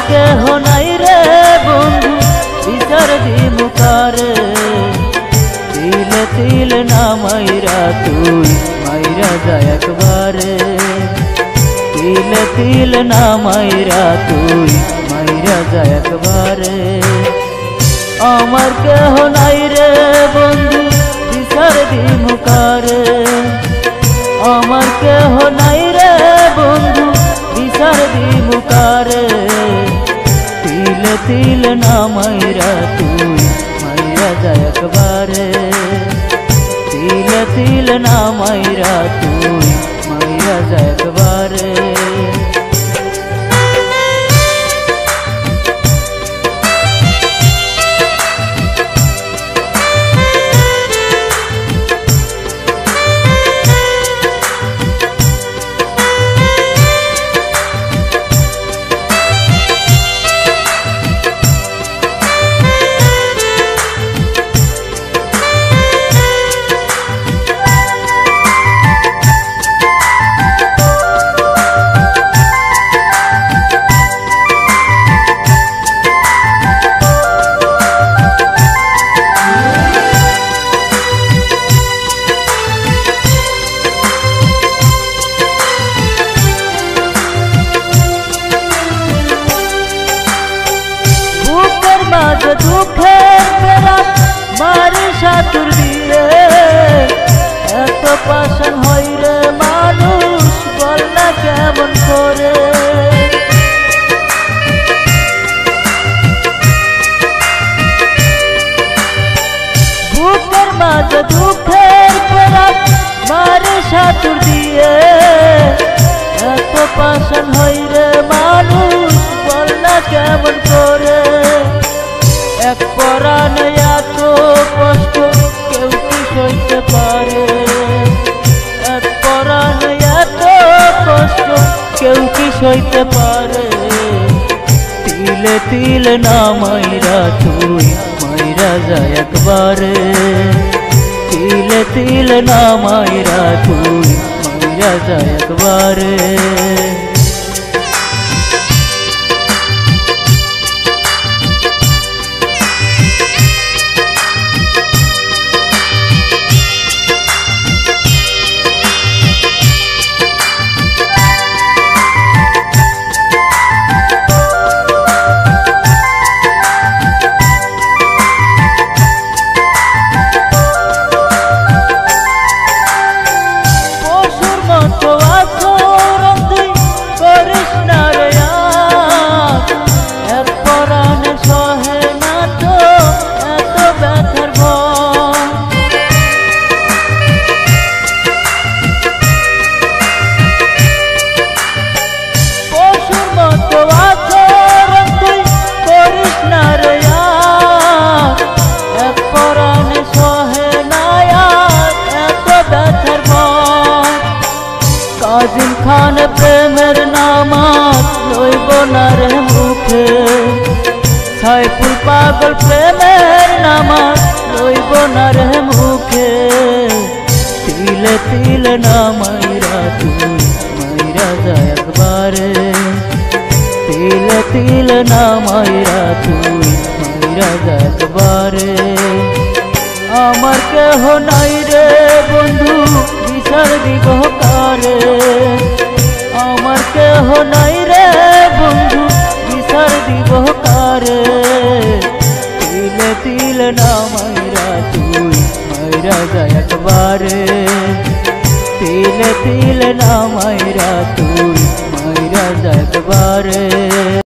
কেহ নাই রে বন্ধু বিচার দিমু কারে তিলে তিলে না মাইরা তুই মাইরা যায় একবারে তিলে তিলে না মাইরা তুই মাইরা যায় একবারে আমার কেহ নাই রে বন্ধু বিচার দিমু কারে আমার কেহ নাই রে বন্ধু বিচার দিমু কারে তিলে তিলে না মাইরা তুই মাইরা যায় একবারে তিলে তিলে না মাইরা তুই মাইরা যায় একবারে দুঃখের বেলা মারি সাতুর দিয়ে এত পাশান হয় রে মানুষ বল না কেমন করে বুকের মাঝে দুঃখের বেলা মারি সাতুর দিয়ে এত পাশান হয় রে মানুষ বল না কেমন করে এক পরাণে এত কষ্ট কেউ কি সইতে পারে এক পরাণে এত কষ্ট কেউ কি সইতে পারে তিলে তিলে না মাইরা তুই মাইরা যায় একবারে তিলে তিলে না মাইরা তুই মাইরা যায় একবারে আজিম খান প্রেমের নামাজ লইব না রে মুখে সাইফুল পাগল প্রেমের নামাজ লইব না রে মুখে তিলে তিলে না মাইরা তুই মাইরা যায় একবারে তিলে তিলে না মাইরা তুই মাইরা যায় একবারে আমার কেহ নাই রে বন্ধু বিচার দিব কারে আমার কেহ নাই রে বন্ধু বিচার দিব কারে তিলে তিলে না মাইরা তুই মাইরা যায় একবারে তিলে তিলে না মাইরা তুই মাইরা যায় একবারে।